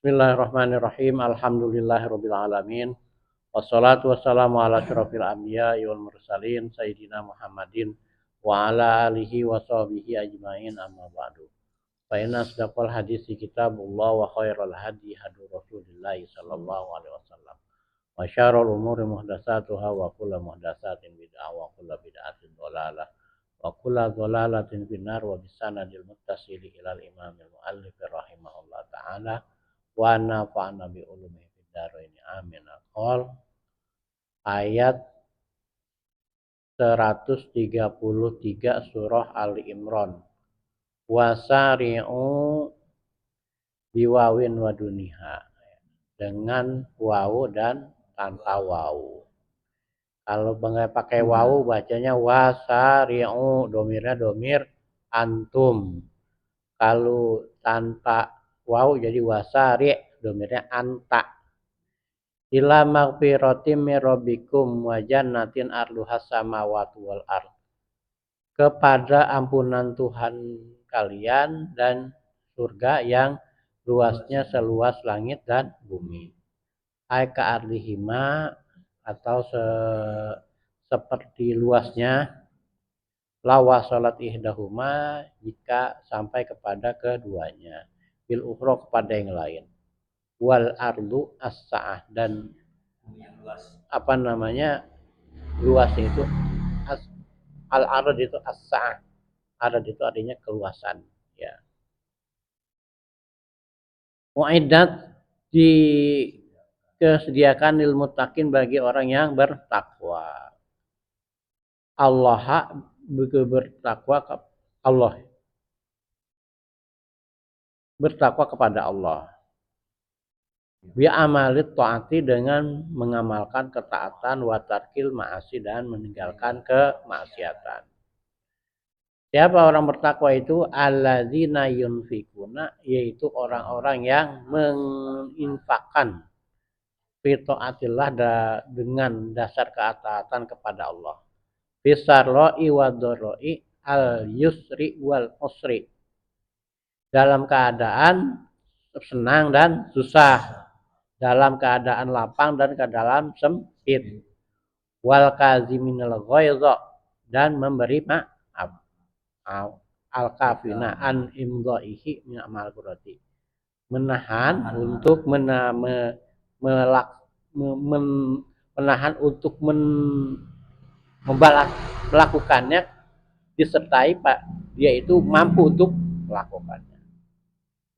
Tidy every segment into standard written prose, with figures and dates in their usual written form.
Bismillahirrahmanirrahim. Alhamdulillahirabbil alamin. Wassalatu wassalamu ala asyrofil anbiya'i wal mursalin sayyidina Muhammadin wa ala alihi wa sahbihi ajmain amma ba'du. Fa inna asdaqal hadisi kitabullah wa khairal hadi hadi Rasulillah sallallahu alaihi wasallam. Wa syarrul umuri muhdatsatuha wa kullu muhdatsatin bid'ah wa kullu bid'atin dhalalah wa kullu dhalalatin finnar wa bisanadil muttasili ilal imamil muallif rahimahullah taala wa nafa'na bi ulumihi fid dharain amin. Qol ayat 133 surah Ali Imran. Wasari'u biwawin wa duniha, dengan wawu dan tanpa wawu. Kalau pakai wawu bacanya wasari'u, domirnya domir antum. Kalau tanpa wawu jadi wasari', domirnya anta. Ila maghfiratim mir rabbikum wa jannatin arduhas samawati wal ard. Kepada ampunan Tuhan kalian dan surga yang luasnya seluas langit dan bumi. Ai ka ardihima, atau seperti luasnya lawa salat ihdahuma, jika sampai kepada keduanya, bil ukhra kepada yang lain. Wal ardu as-sa'ah, dan luasnya itu al ard itu as-sa'ah. Ard itu artinya keluasan, ya. Mu'iddat, disediakan lil muttaqin, bagi orang yang bertakwa. Allah bertakwa Allah bertakwa kepada Allah. Bi amalit taati, dengan mengamalkan ketaatan, wa tarkil ma'asi, dan meninggalkan kemaksiatan. Siapa orang bertakwa itu? Alladzina yunfikuna, yaitu orang-orang yang menginfakkan fi taatillah, dengan dasar ketaatan kepada Allah. Fisarra'i wa dharra'i, al yusri wal usri, dalam keadaan senang dan susah, dalam keadaan lapang dan ke dalam sempit. Wal kaziminal ghaidha, dan memberi maaf. Al kafina an imdaihi min amal qurati, menahan untuk menahan untuk melakukannya, disertai dia itu mampu untuk melakukannya.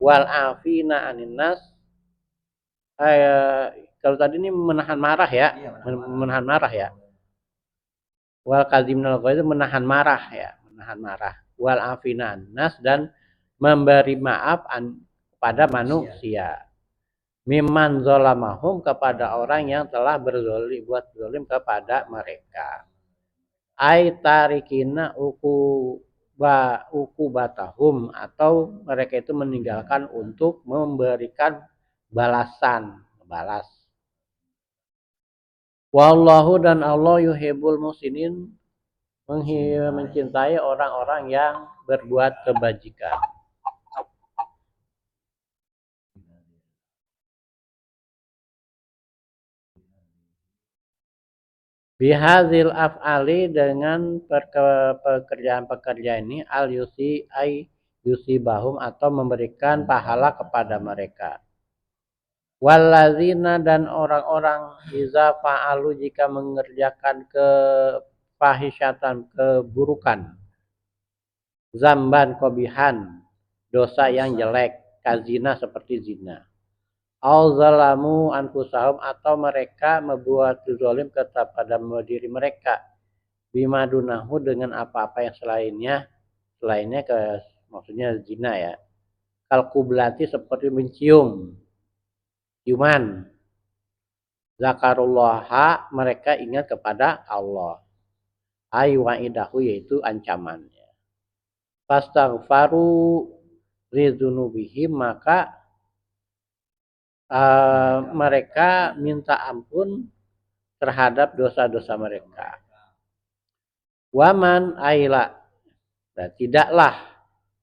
Wal afina anin nas, kalau tadi ini menahan marah ya, menahan marah ya. Wal kaziminal ghaidha, menahan marah ya, menahan marah. Wal afina anin nas, dan memberi maaf kepada manusia. Mimman zalamahum, kepada orang yang telah berbuat zalim kepada mereka. Ai tarikina batahum, atau mereka itu meninggalkan untuk memberikan balasan, balas. Wallahu, dan Allah yuhibbul muhsinin, mencintai orang-orang yang berbuat kebajikan. Bihadzil af'ali, dengan pekerjaan-pekerjaan ini, al yusi ay yusibahum, atau memberikan pahala kepada mereka. Wallazina, dan orang-orang iza fa'alu, jika mengerjakan kefahisyatan, keburukan, zamban qabihan, dosa yang jelek, kazina, seperti zina. Au zalamu anfusahum, atau mereka membuat zalim kepada diri mereka, bima dunahu, dengan apa-apa yang selainnya maksudnya zina ya. Kal kublati, seperti mencium, ciuman. Zakarullaha, mereka ingat kepada Allah. Ay wa'idahu, yaitu ancamannya. Fastaghfaru lidzunubihim, maka mereka minta ampun terhadap dosa-dosa mereka. Waman aila, dan tidaklah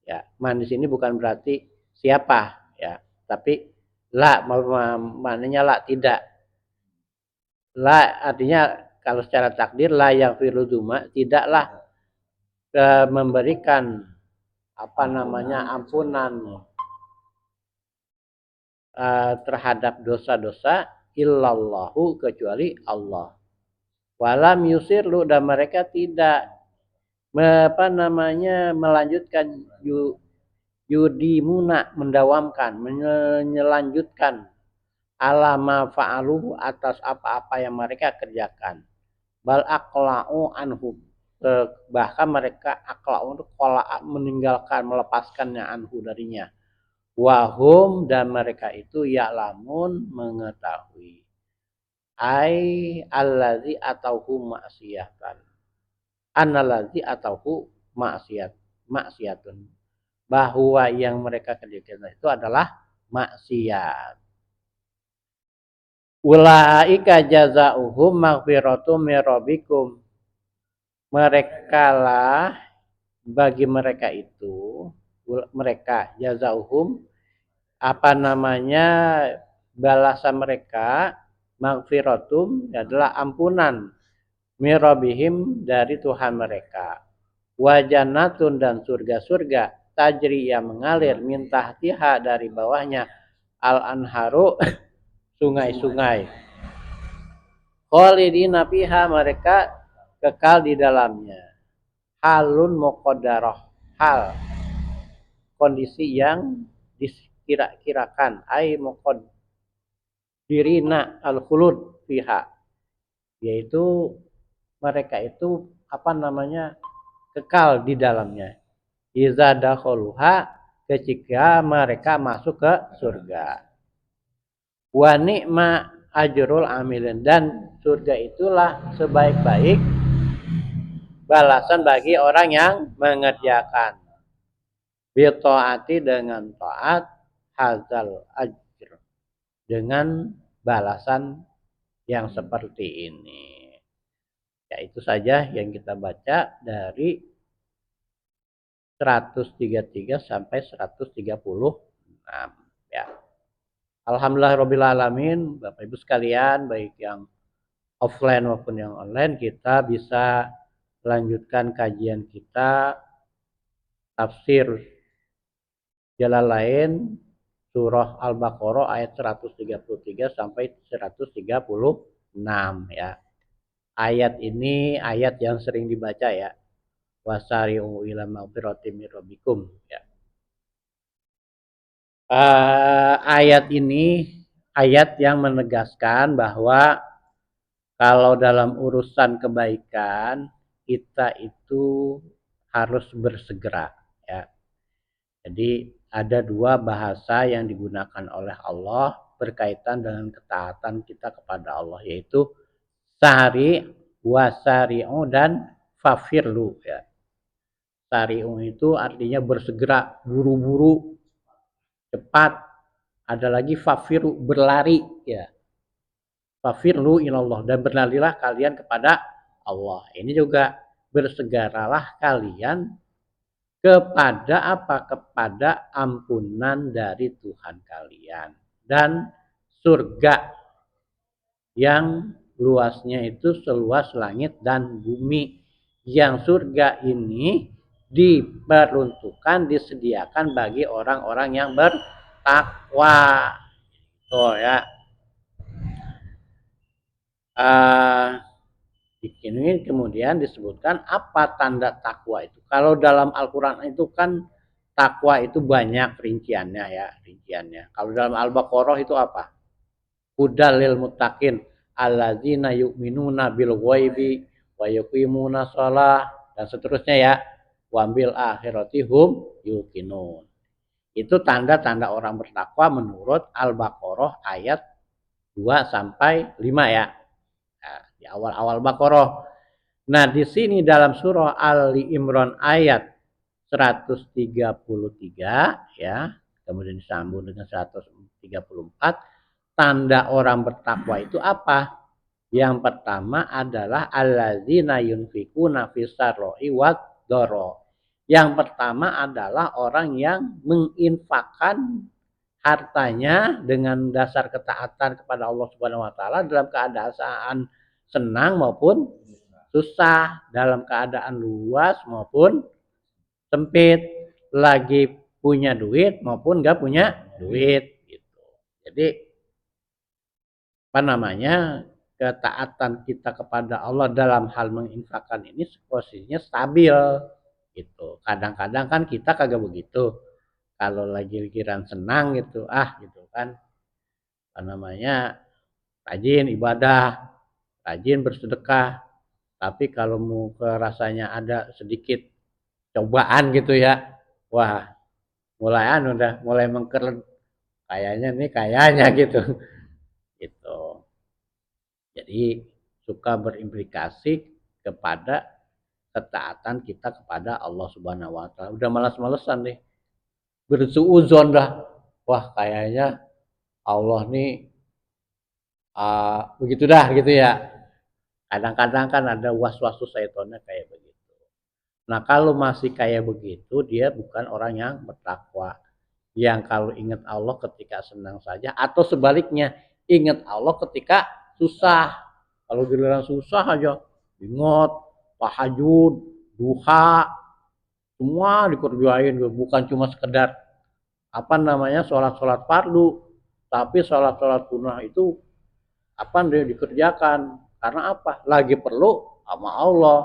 ya, man di sini bukan berarti siapa ya, tapi La maknanya la tidak. La artinya kalau secara takdir la yang firuduma tidaklah memberikan ampunan terhadap dosa-dosa illallahu kecuali Allah. Walam yusirlu dan mereka tidak melanjutkan yudimuna mendawamkan menyelanjutkan alama fa'aluhu atas apa-apa yang mereka kerjakan. Bal aqla'u anhum bahkan mereka aqla'u itu meninggalkan melepaskannya anhu darinya. Wahum dan mereka itu ya'lamun mengetahui. Ai allazi atauhu maksiyatan. Annalazi atauhu maksiatun. Bahwa yang mereka kerjakan itu adalah maksiat. Ulaika jazaohum maghfiratum mir rabbikum. Mereka lah bagi mereka itu mereka jazaohum balasan mereka maghfiratum adalah ampunan mirabihim dari Tuhan mereka. Wajanatun dan surga-surga tajri yang mengalir min tahtiha dari bawahnya al-anharu sungai-sungai. Khalidina fiha mereka kekal di dalamnya. Halun muqaddarah hal kondisi yang dikira-kirakan ai muqaddirina al-khulud fiha yaitu mereka itu kekal di dalamnya. Iza dakhuluha ketika mereka masuk ke surga. Wa ni'ma ajrul amilin dan surga itulah sebaik-baik balasan bagi orang yang mengerjakan. Bi taati dengan taat hazal ajr dengan balasan yang seperti ini. Ya itu saja yang kita baca dari 133 sampai 136 ya. Alhamdulillahirabbil alamin, Bapak Ibu sekalian, baik yang offline maupun yang online, kita bisa lanjutkan kajian kita tafsir Jalalain surah Al-Baqarah ayat 133 sampai 136 ya. Ayat ini ayat yang sering dibaca ya. Wasari'u ila maghfiratin mir rabbikum ya. Ayat ini ayat yang menegaskan bahwa kalau dalam urusan kebaikan kita itu harus bersegera ya. Jadi ada dua bahasa yang digunakan oleh Allah berkaitan dengan ketaatan kita kepada Allah, yaitu sari, wasari'u dan fafirlu ya. Sari'u itu artinya bersegera, buru-buru, cepat. Ada lagi fafiru, berlari ya. Fafirlu ilallah dan berlarilah kalian kepada Allah. Ini juga bersegeralah kalian kepada apa? Kepada ampunan dari Tuhan kalian dan surga yang luasnya itu seluas langit dan bumi. Yang surga ini diperuntukkan, disediakan bagi orang-orang yang bertakwa. Oh ya. Ini kemudian disebutkan apa tanda takwa itu. Kalau dalam Al-Quran itu kan takwa itu banyak rinciannya ya, rinciannya. Kalau dalam Al-Baqarah itu apa? Hudal lil muttaqin allazina yu'minuna bil ghaibi wa yuqimuna shalah dan seterusnya ya. Wa bil akhirati hum yuqinun. Itu tanda-tanda orang bertakwa menurut Al-Baqarah ayat 2 sampai 5 ya. Nah, di awal-awal Baqarah. Nah, di sini dalam surah Ali Imran ayat 133 ya, kemudian disambung dengan 134, tanda orang bertakwa itu apa? Yang pertama adalah allazina yunfikuna fis-sarra'i wad-dharra. Yang pertama adalah orang yang menginfakkan hartanya dengan dasar ketaatan kepada Allah Subhanahu wa taala dalam keadaan senang maupun susah, dalam keadaan luas maupun sempit, lagi punya duit maupun nggak punya duit gitu. Jadi apa namanya, ketaatan kita kepada Allah dalam hal menginfakkan ini posisinya stabil gitu. Kadang-kadang kan kita kagak begitu. Kalau lagi pikiran senang gitu, gitu kan, apa namanya, rajin ibadah, rajin bersedekah. Tapi kalau mau ke rasanya ada sedikit cobaan gitu ya, wah mulai dah, mulai mengker kayaknya nih kayaknya gitu. Gitu. Jadi suka berimplikasi kepada ketaatan kita kepada Allah Subhanahu wa taala. Udah malas-malesan nih, bersuudzon dah. Wah, kayaknya Allah nih begitu dah gitu ya. Kadang-kadang kan ada was-was syaitonnya kayak begitu. Nah, kalau masih kayak begitu, dia bukan orang yang bertakwa. Yang kalau ingat Allah ketika senang saja, atau sebaliknya, ingat Allah ketika susah. Kalau giliran susah aja, ingat, tahajud, duha, semua dikerjain, bukan cuma sekedar apa namanya sholat-sholat fardu, tapi sholat-sholat sunnah itu apa dia dikerjakan, karena apa? Lagi perlu sama Allah.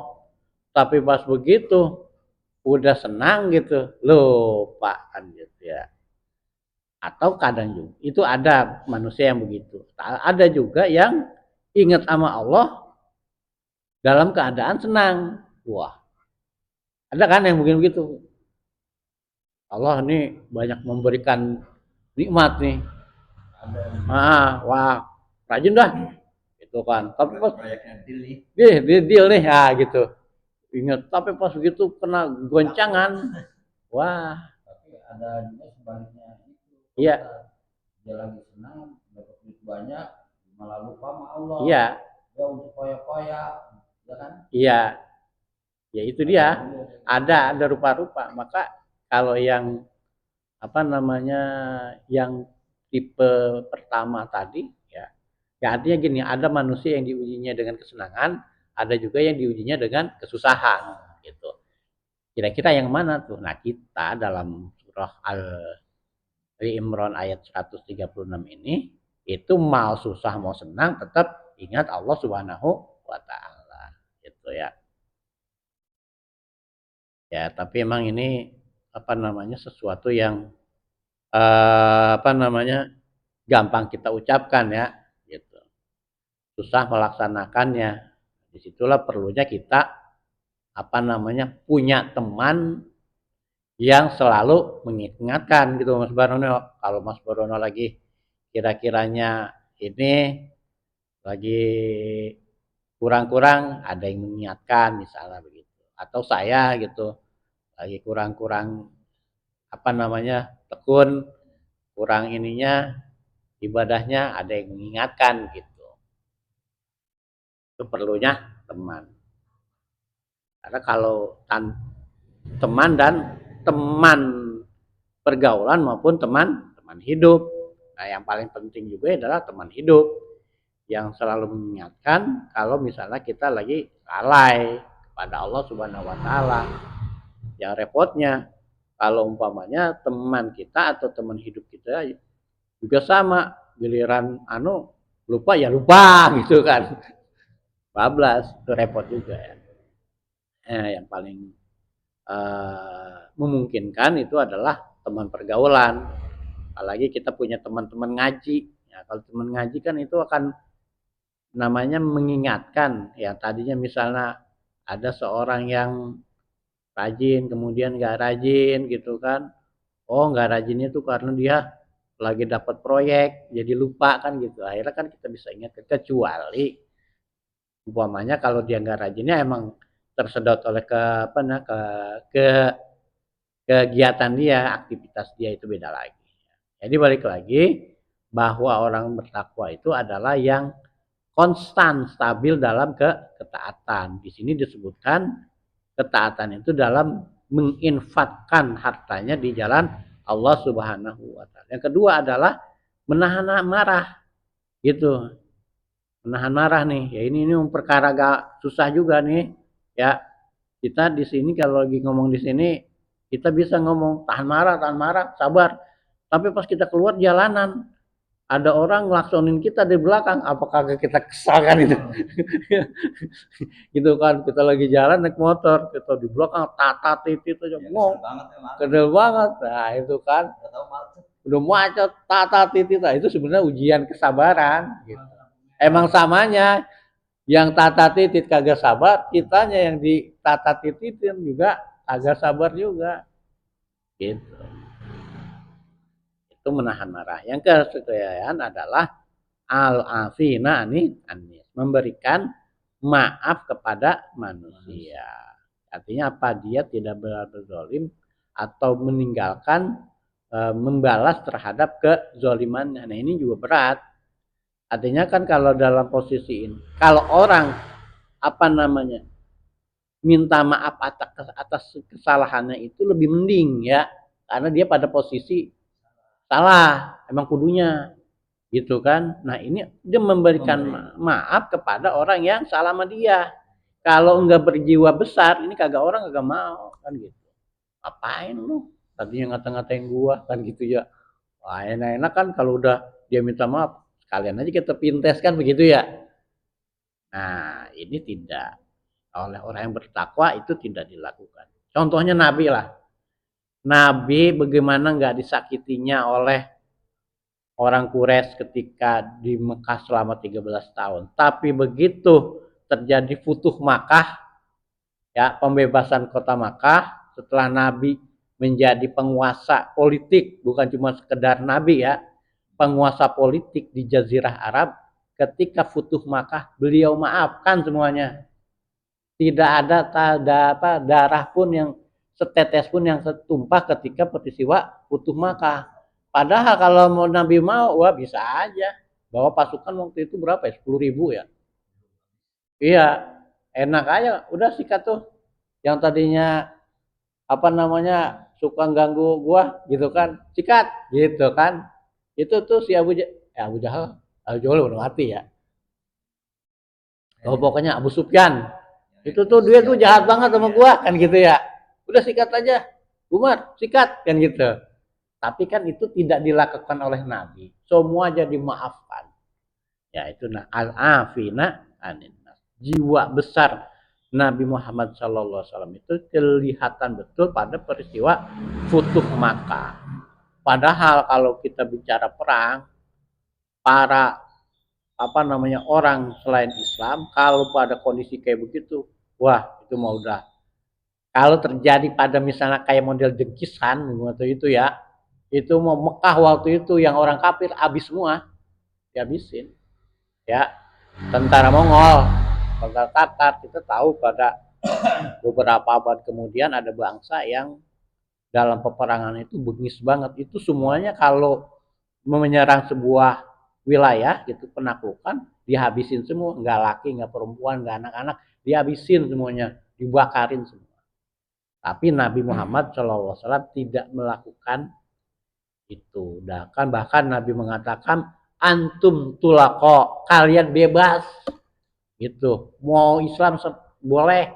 Tapi pas begitu udah senang gitu, lupa kan gitu ya. Atau kadang juga itu ada manusia yang begitu. Ada juga yang ingat sama Allah dalam keadaan senang. Wah, ada kan yang begini begitu. Allah nih banyak memberikan nikmat nih. Wah, rajin dah. Gitu kan. Tapi pas deal nih, gitu. Ingat, tapi pas begitu kena goncangan. Wah, tapi ada juga sebaliknya itu. iya. Dia lagi senang, dapat duit banyak, malah lupa sama Allah. Iya. Dia untuk koya-koya, ya kan? Iya. Ya itu dia. Ada rupa-rupa. Maka kalau yang apa namanya, yang tipe pertama tadi ya, artinya gini, ada manusia yang diujinya dengan kesenangan, ada juga yang diujinya dengan kesusahan gitu. Kira-kira yang mana tuh? Nah, kita dalam surah Al-Imran ayat 136 ini itu mau susah mau senang tetap ingat Allah Subhanahu wa taala gitu ya. Ya, tapi emang ini apa namanya, sesuatu yang apa namanya, gampang kita ucapkan ya, gitu. Susah melaksanakannya. Disitulah perlunya kita apa namanya, punya teman yang selalu mengingatkan gitu Mas Barono. Kalau Mas Barono lagi kira-kiranya ini lagi kurang-kurang, ada yang mengingatkan misalnya begitu. Atau saya gitu lagi kurang-kurang apa namanya, tekun, kurang ininya ibadahnya, ada yang mengingatkan gitu. Itu perlunya teman. Karena kalau teman dan teman pergaulan maupun teman hidup, nah yang paling penting juga adalah teman hidup yang selalu mengingatkan kalau misalnya kita lagi lalai kepada Allah Subhanahu wa taala. Yang repotnya kalau umpamanya teman kita atau teman hidup kita juga sama, giliran lupa ya lupa gitu kan. Bablas, itu repot juga ya. Yang paling memungkinkan itu adalah teman pergaulan. Apalagi kita punya teman-teman ngaji. Ya, kalau teman ngaji kan itu akan namanya mengingatkan. Ya tadinya misalnya ada seorang yang rajin, kemudian nggak rajin gitu kan. Oh nggak rajinnya tuh karena dia lagi dapat proyek, jadi lupa kan gitu. Akhirnya kan kita bisa ingat, kecuali umpamanya kalau dia nggak rajinnya emang tersedot oleh ke kegiatan dia, aktivitas dia itu beda lagi. Jadi balik lagi bahwa orang bertakwa itu adalah yang konstan, stabil dalam ketaatan. Di sini disebutkan ketaatan itu dalam menginfakkan hartanya di jalan Allah Subhanahu wa taala. Yang kedua adalah menahan marah. Gitu. Menahan marah nih. Ya ini perkara agak susah juga nih. Ya. Kita di sini kalau lagi ngomong di sini kita bisa ngomong tahan marah, sabar. Tapi pas kita keluar jalanan, ada orang ngelaksonin kita di belakang, apakah kita kesal kan itu? Gitu kan, kita lagi jalan naik motor, kita di belakang tata titit aja ngomong, kedel banget, nah itu kan, udah macet tata titit, nah itu sebenarnya ujian kesabaran. Gitu. Emang samanya, yang tata titit kagak sabar, kitanya yang di tata tititin juga agak sabar juga. Gitu. Itu menahan marah. Yang kedua adalah al-afina anis, memberikan maaf kepada manusia. Artinya apa? Dia tidak berzolim atau meninggalkan membalas terhadap kezolimannya. Nah ini juga berat. Artinya kan kalau dalam posisi ini, kalau orang apa namanya minta maaf atas kesalahannya itu lebih mending ya, karena dia pada posisi salah, emang kudunya gitu kan. Nah ini dia memberikan maaf kepada orang yang salah sama dia. Kalau enggak berjiwa besar, ini kagak orang kagak mau kan gitu. Ngapain lu? Tadinya ngata-ngatain gua kan gitu ya. Wah enak-enak kan kalau udah dia minta maaf, sekalian aja kita pintes kan begitu ya. Nah ini tidak. Oleh orang yang bertakwa itu tidak dilakukan. Contohnya Nabi lah. Nabi bagaimana nggak disakitinya oleh orang Quraisy ketika di Mekah selama 13 tahun. Tapi begitu terjadi Futuh Makkah, ya pembebasan kota Makkah setelah Nabi menjadi penguasa politik, bukan cuma sekedar Nabi ya, penguasa politik di Jazirah Arab, ketika Futuh Makkah beliau maafkan semuanya. Tidak ada darah pun yang setetes pun yang tumpah ketika peristiwa Futuh Makkah. Padahal kalau mau Nabi mau, wah bisa aja. Bawa pasukan waktu itu berapa ya? 10.000 ya? Iya, enak aja. Udah sikat tuh. Yang tadinya apa namanya suka ganggu gua gitu kan, sikat gitu kan. Itu tuh si Abu Jahal, Abu Jahal udah mati ya. Oh pokoknya Abu Sufyan. Itu tuh dia tuh jahat banget sama gua kan gitu ya. Udah sikat aja. Umar, sikat kan gitu. Tapi kan itu tidak dilakukan oleh Nabi. Semua jadi maafkan. Ya itu al-afina aninnas. Jiwa besar Nabi Muhammad SAW itu kelihatan betul pada peristiwa Futuh Makkah. Padahal kalau kita bicara perang, para apa namanya orang selain Islam kalau pada kondisi kayak begitu, wah itu mau udah. Kalau terjadi pada misalnya kayak model jengkisan waktu itu ya, itu mau Mekah waktu itu yang orang kafir habis semua, dihabisin. Ya, tentara Mongol, tentara Tatar, kita tahu pada beberapa abad kemudian ada bangsa yang dalam peperangan itu bengis banget. Itu semuanya kalau menyerang sebuah wilayah gitu penaklukan dihabisin semua, nggak laki, nggak perempuan, nggak anak-anak, dihabisin semuanya, dibakarin semua. Tapi Nabi Muhammad SAW tidak melakukan itu. Bahkan Nabi mengatakan antum tulako, kalian bebas. Gitu. Mau Islam boleh,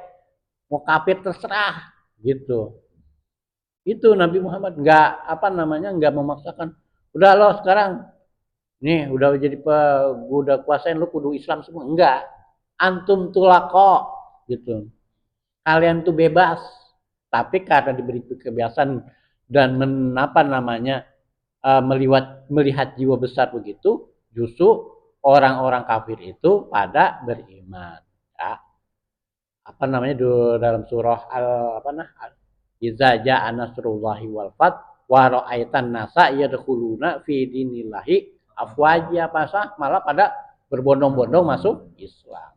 mau kafir terserah. Gitu. Itu Nabi Muhammad nggak memaksakan. Udah lo sekarang nih udah jadi udah kuasain lu kudu Islam semua. Enggak. Antum tulako gitu. Kalian tuh bebas. Tapi karena diberi kebiasaan dan melihat jiwa besar begitu, justru orang-orang kafir itu pada beriman. Ya. Apa namanya dalam surah Iza ja'a nasrullahi wal fath wa ra'aitan nasa yadkhuluna fi dinillahi afwaja, malah pada berbondong-bondong masuk Islam.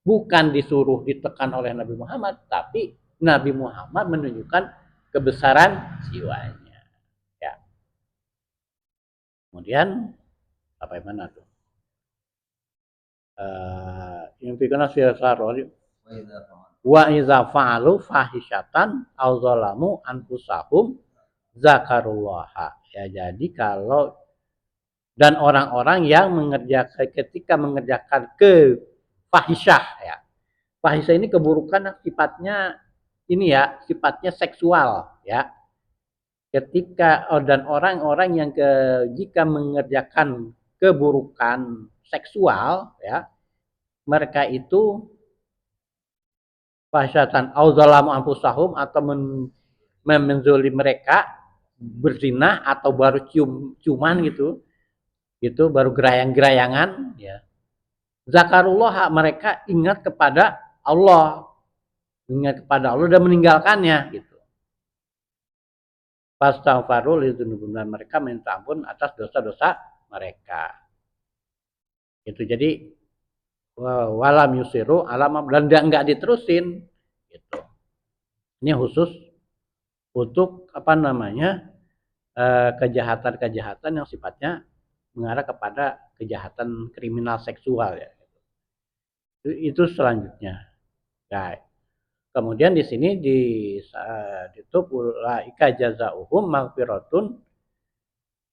Bukan disuruh ditekan oleh Nabi Muhammad, tapi Nabi Muhammad menunjukkan kebesaran jiwanya. Ya. Kemudian apa yang mana tuh? Yang pikirnya sirasarori wa iza fa'alu fahisyatan aw zalamu anfusahum zakarullah. Ya, jadi kalau dan orang-orang yang ketika mengerjakan kefahisyah ya. Fahisyah ini keburukan sifatnya ini ya, sifatnya seksual ya. Ketika dan orang-orang yang jika mengerjakan keburukan seksual ya, mereka itu fasyatan au zalamu anfusahum atau menzolim mereka berzina atau baru ciuman gitu, itu baru gerayang-gerayangan ya. Zakarullah, mereka ingat kepada Allah, dan meninggalkannya gitu. Fastaghfiru lidzunubihim, dan mereka minta ampun atas dosa-dosa mereka. Itu jadi walam yusiru alam, dan enggak diterusin gitu. Ini khusus untuk apa namanya kejahatan-kejahatan yang sifatnya mengarah kepada kejahatan kriminal seksual ya. Itu selanjutnya. Nah, kemudian di sini ulaika jazaohum maghfiratun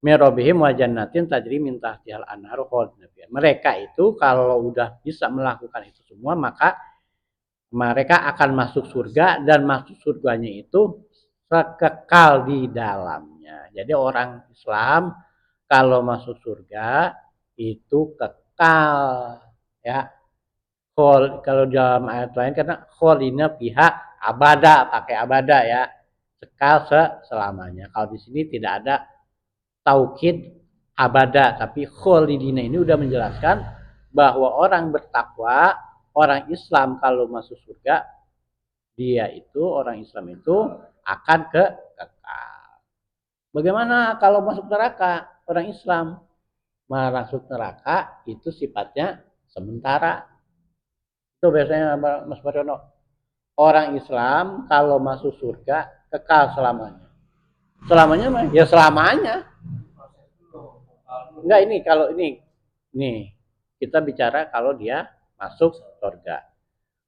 min rabbihim wa jannatin tajri min tahtihal anhar khalidina fiha. Mereka itu kalau udah bisa melakukan itu semua, maka mereka akan masuk surga, dan masuk surganya itu kekal di dalamnya. Jadi orang Islam kalau masuk surga itu kekal ya. Kalau dalam ayat lain karena kholina pihak abada, pakai abada ya, kekal selamanya. Kalau di sini tidak ada taukid abada, tapi kholidina ini udah menjelaskan bahwa orang bertakwa, orang Islam kalau masuk surga, dia itu orang Islam itu akan kekal. Bagaimana kalau masuk neraka? Orang Islam masuk neraka itu sifatnya sementara. Itu biasanya Mas Mariono. Orang Islam kalau masuk surga kekal selamanya. Selamanya mah ya selamanya. Enggak, ini kalau ini nih kita bicara kalau dia masuk surga.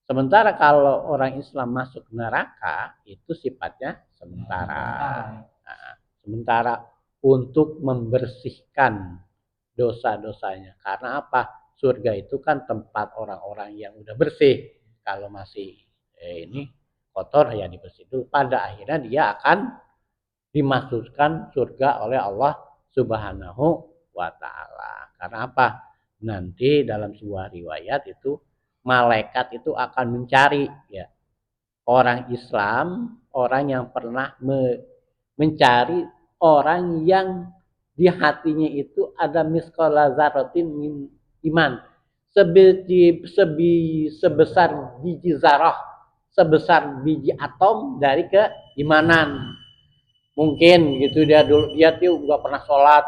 Sementara kalau orang Islam masuk neraka itu sifatnya sementara. Nah, sementara untuk membersihkan dosa-dosanya. Karena apa? Surga itu kan tempat orang-orang yang udah bersih. Kalau masih ini kotor ya dibersih dulu. Pada akhirnya dia akan dimasukkan surga oleh Allah Subhanahu wa taala. Karena apa? Nanti dalam sebuah riwayat itu malaikat itu akan mencari ya orang Islam, orang yang pernah mencari orang yang di hatinya itu ada miskola zarotin iman, sebesar biji zarah, sebesar biji atom dari keimanan. Mungkin gitu dia tuh nggak pernah sholat,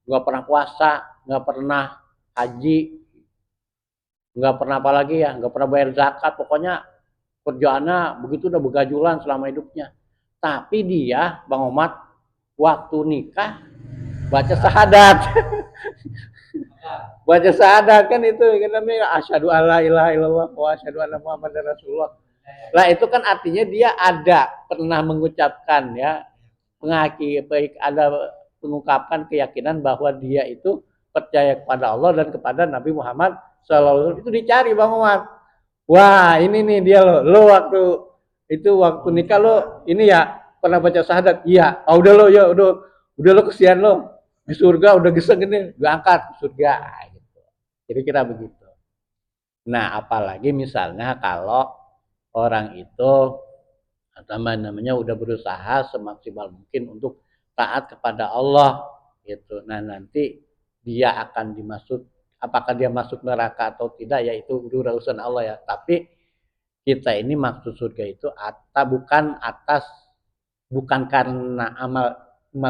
nggak pernah puasa, nggak pernah haji, nggak pernah apa lagi ya, nggak pernah bayar zakat, pokoknya kerjaannya begitu udah begajulan selama hidupnya. Tapi dia, Bang Omat, waktu nikah baca syahadat. Baca syahadat kan itu namanya asyhadu alla ilaha illallah wa asyhadu anna muhammadar rasulullah. Lah itu kan artinya dia ada pernah mengucapkan ya, ada mengungkapkan keyakinan bahwa dia itu percaya kepada Allah dan kepada Nabi Muhammad SAW. Itu dicari Bang Omar. Wah ini nih dia lo waktu nikah lo ini ya pernah baca syahadat? Iya. Oh, udah lo ya udah lo kesian lo di surga udah geseng ini gue angkat ke surga gitu. Kira-kira begitu. Nah apalagi misalnya kalau orang itu namanya udah berusaha semaksimal mungkin untuk taat kepada Allah gitu. Nah nanti dia akan apakah dia masuk neraka atau tidak ya itu urusan Allah ya. Tapi kita ini maksud surga itu bukan karena amal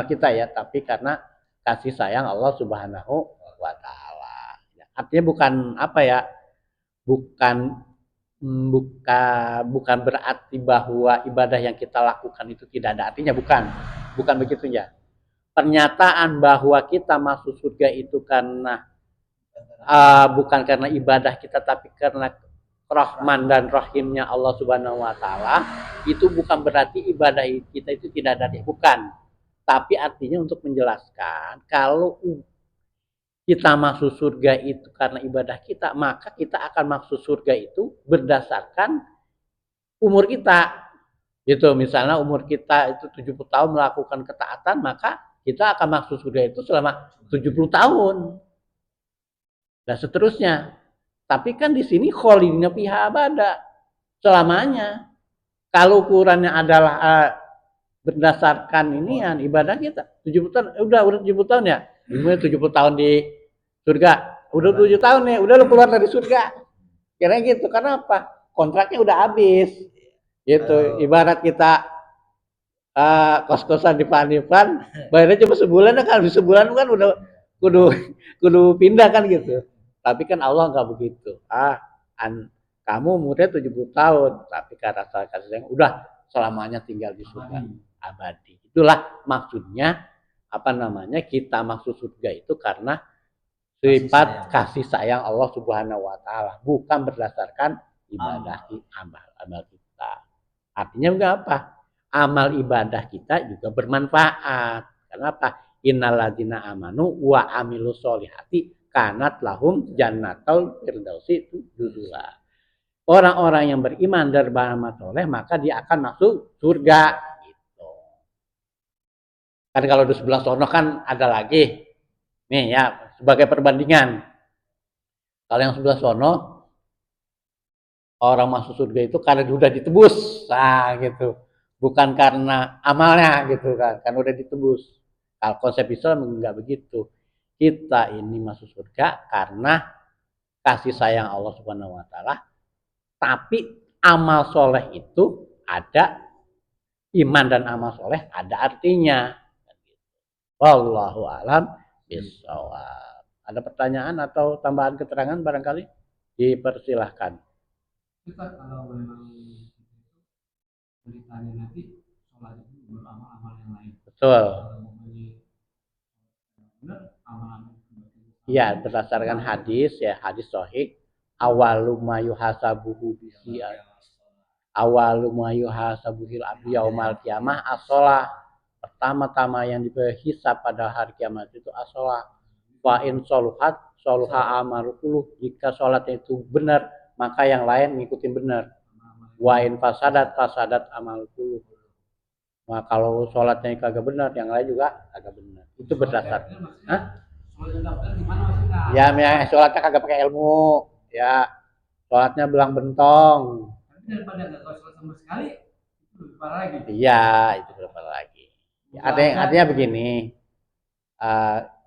kita ya, tapi karena kasih sayang Allah Subhanahu wa taala. Artinya bukan apa ya? Bukan berarti bahwa ibadah yang kita lakukan itu tidak ada artinya, bukan begitu ya. Pernyataan bahwa kita masuk surga itu karena bukan karena ibadah kita, tapi karena Rahman dan Rahimnya Allah Subhanahu wa taala, itu bukan berarti ibadah kita itu tidak ada, bukan. Tapi artinya untuk menjelaskan kalau kita masuk surga itu karena ibadah kita, maka kita akan masuk surga itu berdasarkan umur kita. Gitu, misalnya umur kita itu 70 tahun melakukan ketaatan, maka kita akan masuk surga itu selama 70 tahun. Dan seterusnya. Tapi kan di sini kholidina fiha abada, selamanya. Kalau ukurannya adalah berdasarkan inian ibadah kita 70 tahun, udah 70 tahun ya. Ini 70 tahun di surga. Udah 7 tahun nih, udah lu keluar dari surga. Kira gitu. Karena apa? Kontraknya udah habis. Gitu. Ibarat kita kos-kosan di Panifan, bayarnya cuma sebulan kan, sebulan kan udah kudu kudu pindah kan gitu. Tapi kan Allah nggak begitu. Kamu umurnya 70 tahun, tapi karena saya kasih sayang udah selamanya tinggal di surga abadi. Itulah maksudnya apa namanya kita masuk surga itu karena sifat kasih sayang Allah Subhanahu wa taala, bukan berdasarkan ibadah amal kita. Artinya enggak apa? Amal ibadah kita juga bermanfaat. Kenapa? Innalladzina amanu wa amilus solihati kanat lahum jannatul firdausi nuzula. Orang-orang yang beriman dan beramal soleh maka dia akan masuk surga. Gitu. Kan kalau di sebelah sono kan ada lagi. Nih ya, sebagai perbandingan. Kalau yang sebelah sono orang masuk surga itu karena sudah ditebus. Nah, gitu. Bukan karena amalnya gitu kan, kan udah ditebus. Kalau konsep Islam enggak begitu. Kita ini masuk surga karena kasih sayang Allah Subhanahu wa taala, tapi amal soleh itu ada, iman dan amal soleh ada artinya. Wallahu alam bishawab. Ada pertanyaan atau tambahan keterangan barangkali? Dipersilahkan. Kita kalau memang beritanya nanti sholat itu beramal-amal yang lain. Betul. Iya, berdasarkan hadis ya, hadis sahih, awalu ma yuhasabuhu bihi awalu ma yuhasabuhil abdi yaumal qiyamah as-shalah. Pertama-tama yang dihisab pada hari kiamat itu as-shalah. Wa in sholuhat sholuha amaluhu, jika sholatnya itu benar, maka yang lain ngikutin benar. Wa in fasadat fasadat amaluhu. Nah, kalau sholatnya kagak benar, yang lain juga kagak benar. Itu berdasar. Hah? Ya, yang sholatnya kagak pakai ilmu, ya sholatnya belang bentong. Tapi daripada nggak tahu sholat sama sekali, itu lebih parah lagi. Iya, itu lebih parah lagi. Ya, artinya begini,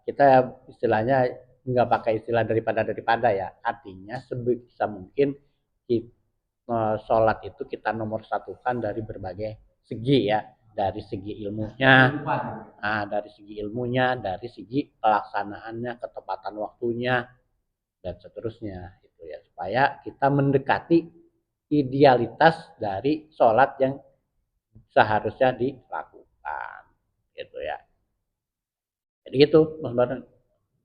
kita istilahnya nggak pakai istilah daripada ya. Artinya sebisa mungkin sholat itu kita nomor satukan dari berbagai segi ya. Dari segi ilmunya, dari segi ilmunya, dari segi pelaksanaannya, ketepatan waktunya, dan seterusnya itu ya, supaya kita mendekati idealitas dari sholat yang seharusnya dilakukan gitu ya. Jadi gitu Mas Baran,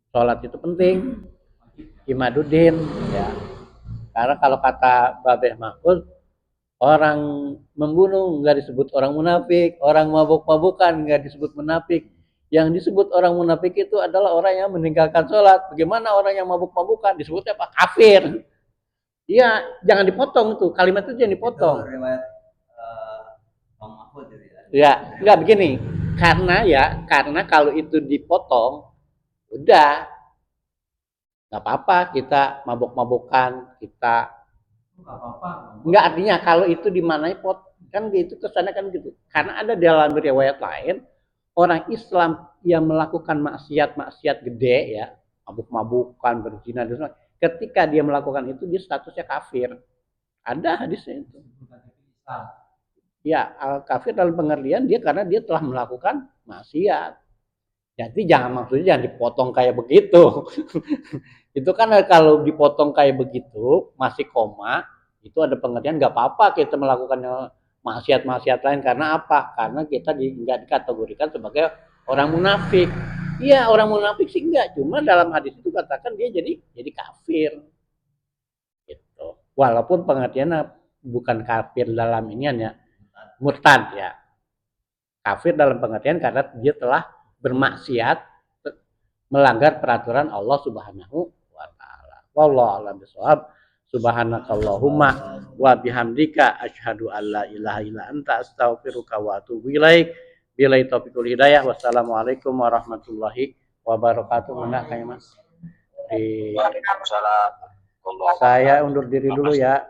sholat itu penting, imaduddin ya. Karena kalau kata Babeh Mahfud, orang membunuh nggak disebut orang munafik, orang mabuk-mabukan nggak disebut munafik. Yang disebut orang munafik itu adalah orang yang meninggalkan sholat. Bagaimana orang yang mabuk-mabukan disebutnya apa? Kafir. Iya, jangan dipotong tuh, kalimat itu jangan dipotong. Itu riwayat Bang Mahfud ya, nggak begini. Karena kalau itu dipotong, udah nggak apa-apa kita mabuk-mabukan, kita nggak, artinya kalau itu dimanai pot kan gitu, kesannya kan gitu. Karena ada dalam riwayat lain orang Islam yang melakukan maksiat gede ya, mabuk-mabukan, berzina, ketika dia melakukan itu dia statusnya kafir. Ada hadisnya itu. Ya, kafir dalam pengertian dia karena dia telah melakukan maksiat. Jadi jangan, maksudnya jangan dipotong kayak begitu. Itu kan kalau dipotong kayak begitu masih koma, itu ada pengertian nggak apa-apa kita melakukan maksiat-maksiat lain. Karena apa? Karena kita nggak dikategorikan sebagai orang munafik. Iya, orang munafik sih enggak, cuma dalam hadis itu katakan dia jadi kafir. Gitu. Walaupun pengertiannya bukan kafir dalam inian ya, murtad ya. Kafir dalam pengertian karena dia telah bermaksiat, melanggar peraturan Allah Subhanahu wa taala. Wallahu a'lam bishawab. Subhanakallahumma wa bihamdika asyhadu an la ilaha illa anta astaghfiruka wa atubu ilaik. Billahi taufiqul hidayah. Wassalamualaikum warahmatullahi wabarakatuh. Mana kayak Mas? Saya undur diri dulu ya.